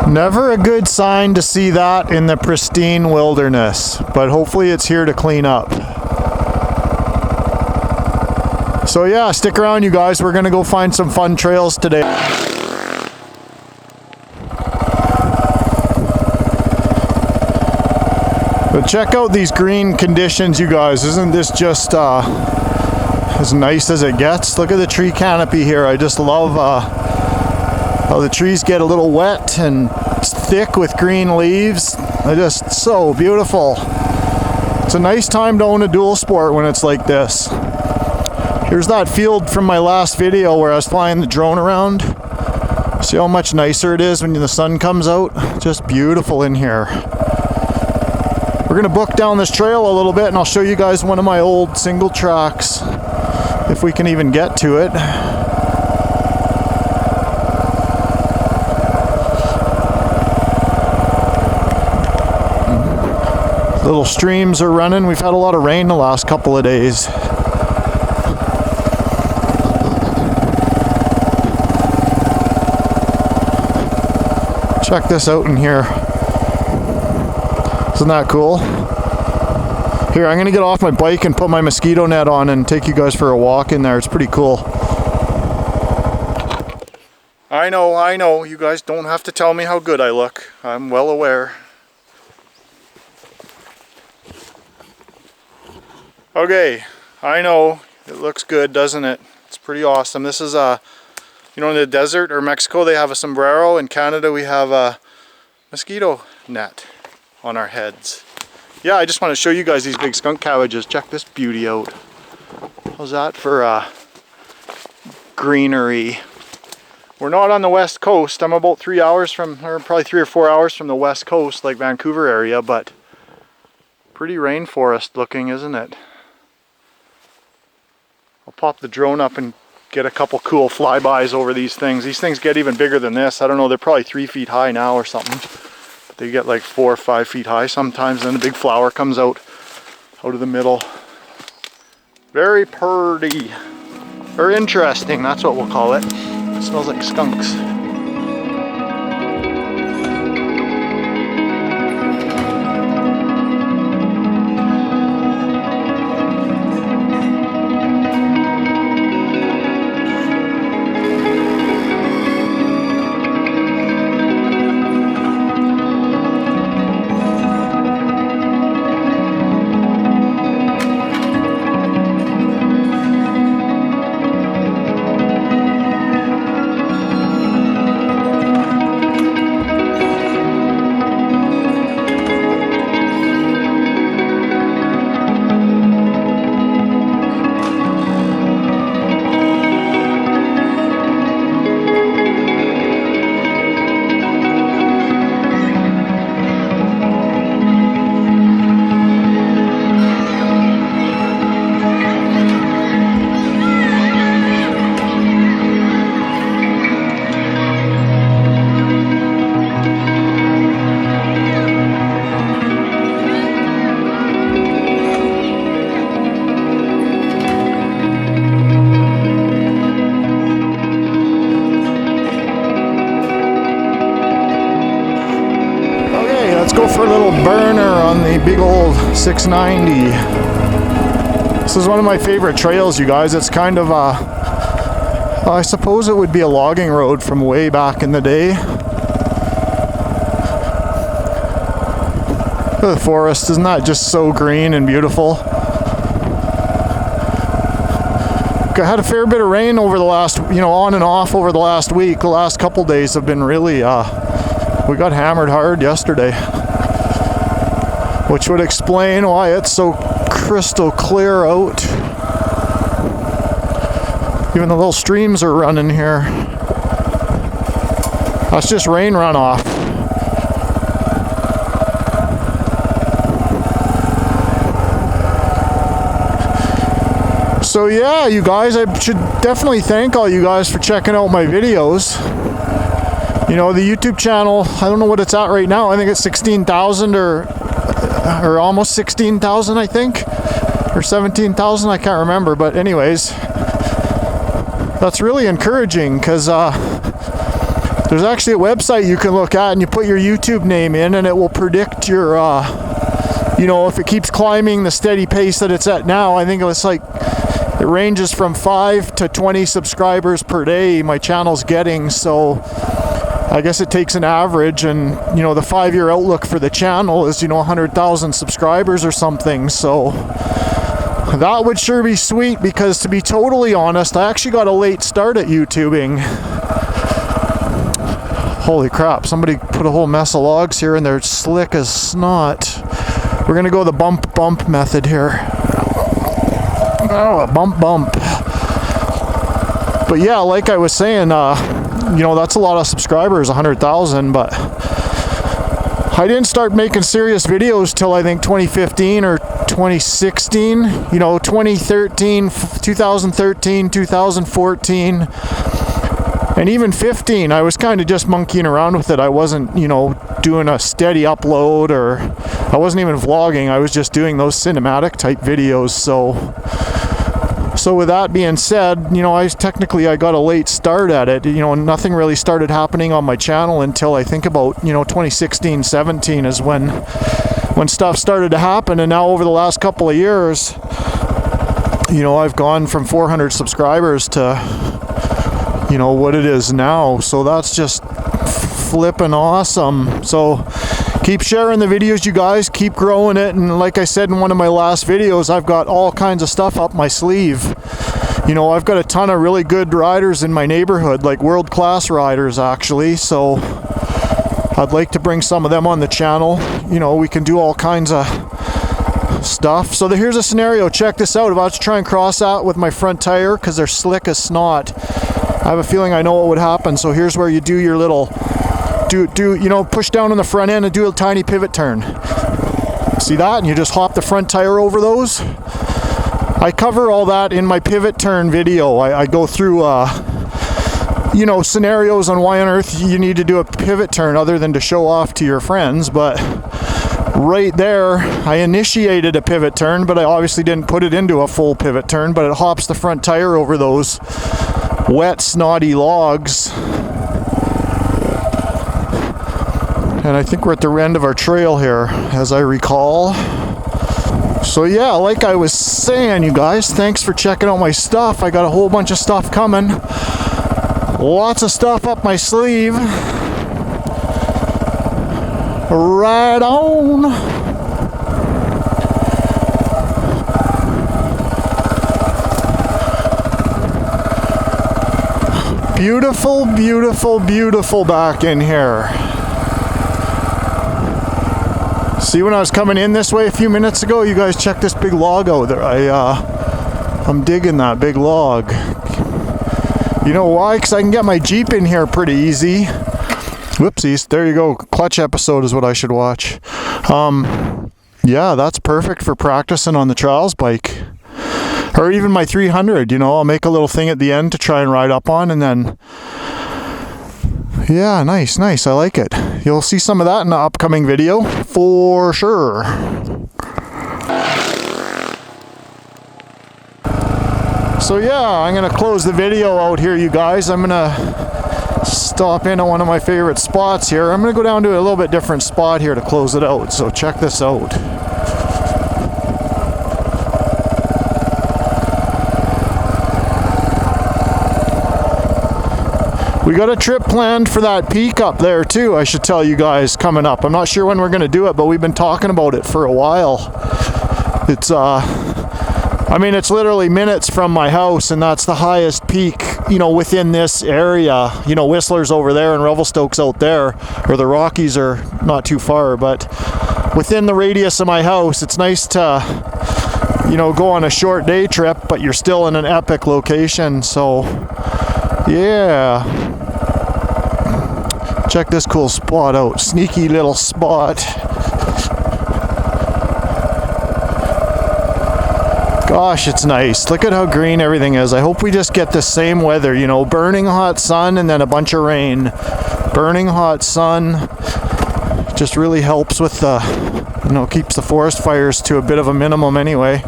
Never a good sign to see that in the pristine wilderness, but hopefully it's here to clean up. So yeah, stick around you guys, we're gonna go find some fun trails today. But check out these green conditions, you guys. Isn't this just as nice as it gets? Look at the tree canopy here. I just love how the trees get a little wet and it's thick with green leaves. They're just so beautiful. It's a nice time to own a dual sport when it's like this. Here's that field from my last video where I was flying the drone around. See how much nicer it is when the sun comes out? Just beautiful in here. We're gonna book down this trail a little bit and I'll show you guys one of my old single tracks, if we can even get to it. Little streams are running. We've had a lot of rain the last couple of days. Check this out in here. Isn't that cool? Here, I'm gonna get off my bike and put my mosquito net on and take you guys for a walk in there. It's pretty cool. I know, you guys don't have to tell me how good I look. I'm well aware. Okay, I know, it looks good, doesn't it? It's pretty awesome. This is you know, in the desert or Mexico they have a sombrero. In Canada we have a mosquito net on our heads. Yeah, I just want to show you guys these big skunk cabbages. Check this beauty out. How's that for greenery? We're not on the west coast. I'm about 3 hours from, or probably 3 or 4 hours from the west coast, like Vancouver area, but pretty rainforest looking, isn't it? I'll pop the drone up and get a couple cool flybys over these things. These things get even bigger than this. I don't know, they're probably 3 feet high now or something. But they get like 4 or 5 feet high sometimes, and then a big flower comes out of the middle. Very purty. Or interesting, that's what we'll call it. It smells like skunks. Go for a little burner on the big old 690. This is one of my favorite trails, you guys. It's kind of I suppose it would be a logging road from way back in the day. The forest, isn't that just so green and beautiful? I had a fair bit of rain over the last, on and off over the last week. The last couple days have been really, we got hammered hard yesterday. Which would explain why it's so crystal clear out. Even the little streams are running here. That's just rain runoff. So yeah, you guys, I should definitely thank all you guys for checking out my videos. The YouTube channel, I don't know what it's at right now. I think it's 16,000 or almost 16,000, I think, or 17,000, I can't remember, but anyways, that's really encouraging because There's actually a website you can look at, and you put your YouTube name in, and it will predict your, you know, if it keeps climbing the steady pace that it's at now. I think it's like, it ranges from 5 to 20 subscribers per day my channel's getting, so I guess it takes an average, and you know, the 5-year outlook for the channel is, you know, 100,000 subscribers or something. So that would sure be sweet, because to be totally honest, I actually got a late start at YouTubing. Holy crap, somebody put a whole mess of logs here and they're slick as snot. We're gonna go the bump method here. Oh, a bump. But yeah, like I was saying, you know, that's a lot of subscribers, 100,000, but I didn't start making serious videos till I think 2015 or 2016, you know, 2013, 2014, and even 15, I was kind of just monkeying around with it. I wasn't, you know, doing a steady upload, or I wasn't even vlogging. I was just doing those cinematic type videos. So with that being said, you know, I got a late start at it. You know, nothing really started happening on my channel until I think about, you know, 2016, 17 is when stuff started to happen. And now over the last couple of years, you know, I've gone from 400 subscribers to, you know, what it is now. So that's just flipping awesome. So keep sharing the videos, you guys. Keep growing it. And like I said in one of my last videos, I've got all kinds of stuff up my sleeve. You know, I've got a ton of really good riders in my neighborhood, like world-class riders actually. So I'd like to bring some of them on the channel. You know, we can do all kinds of stuff. So here's a scenario. Check this out. About to try and cross that with my front tire because they're slick as snot. I have a feeling I know what would happen. So here's where you do your little, you know, push down on the front end and do a tiny pivot turn. See that? And you just hop the front tire over those. I cover all that in my pivot turn video. I go through, you know, scenarios on why on earth you need to do a pivot turn other than to show off to your friends. But right there, I initiated a pivot turn, but I obviously didn't put it into a full pivot turn, but it hops the front tire over those wet, snotty logs. And I think we're at the end of our trail here, as I recall. So yeah, like I was saying, you guys, thanks for checking out my stuff. I got a whole bunch of stuff coming. Lots of stuff up my sleeve. Right on. Beautiful, beautiful, beautiful back in here. See, when I was coming in this way a few minutes ago, you guys check this big log out there. I'm digging that big log. You know why? Because I can get my Jeep in here pretty easy. Whoopsies. There you go. Clutch episode is what I should watch. Yeah, that's perfect for practicing on the trials bike. Or even my 300, you know, I'll make a little thing at the end to try and ride up on, and then, yeah, nice, I like it. You'll see some of that in the upcoming video, for sure. So yeah, I'm gonna close the video out here, you guys. I'm gonna stop in at one of my favorite spots here. I'm gonna go down to a little bit different spot here to close it out, so check this out. We got a trip planned for that peak up there too, I should tell you guys, coming up. I'm not sure when we're gonna do it, but we've been talking about it for a while. It's I mean, it's literally minutes from my house, and that's the highest peak, you know, within this area. You know, Whistler's over there and Revelstoke's out there, or the Rockies are not too far, but within the radius of my house, it's nice to, you know, go on a short day trip, but you're still in an epic location. So yeah, check this cool spot out. Sneaky little spot. Gosh, it's nice. Look at how green everything is. I hope we just get the same weather, you know, burning hot sun and then a bunch of rain. Burning hot sun just really helps with the, you know, keeps the forest fires to a bit of a minimum anyway.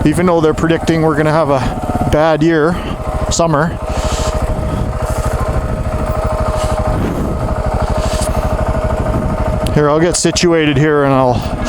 Even though they're predicting we're going to have a bad year, summer. Here, I'll get situated here and I'll...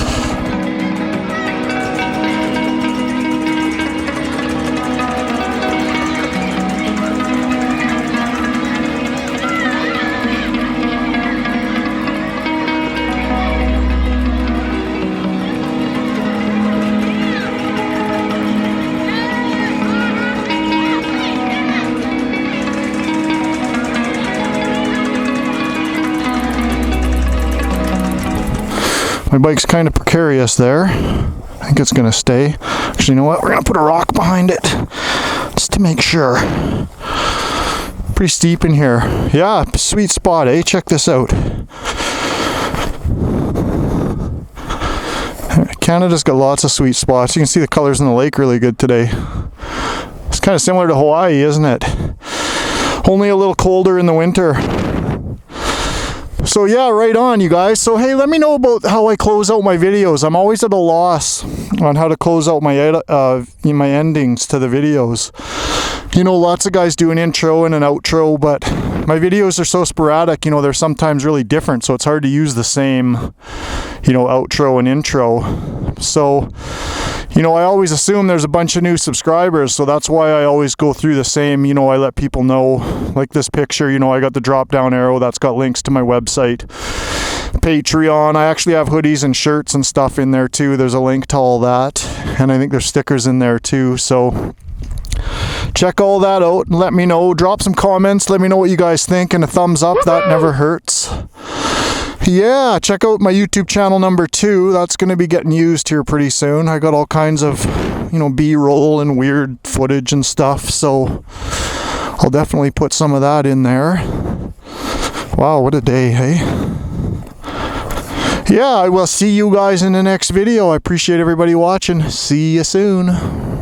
My bike's kind of precarious there. I think it's going to stay. Actually, you know what? We're going to put a rock behind it just to make sure. Pretty steep in here. Yeah, sweet spot, eh? Check this out. Canada's got lots of sweet spots. You can see the colors in the lake really good today. It's kind of similar to Hawaii, isn't it? Only a little colder in the winter. So yeah, right on, you guys. So hey, let me know about how I close out my videos. I'm always at a loss on how to close out my my endings to the videos. You know, lots of guys do an intro and an outro, but my videos are so sporadic, you know, they're sometimes really different, so it's hard to use the same, you know, outro and intro. So, you know, I always assume there's a bunch of new subscribers, so that's why I always go through the same, you know, I let people know, like this picture, you know, I got the drop down arrow, that's got links to my website, Patreon. I actually have hoodies and shirts and stuff in there too. There's a link to all that, and I think there's stickers in there too, so check all that out and let me know. Drop some comments, let me know what you guys think, and a thumbs up, that never hurts. Yeah, check out my YouTube channel number 2. That's going to be getting used here pretty soon. I got all kinds of, you know, B-roll and weird footage and stuff, so I'll definitely put some of that in there. Wow, what a day, hey? Yeah, I will see you guys in the next video. I appreciate everybody watching. See you soon.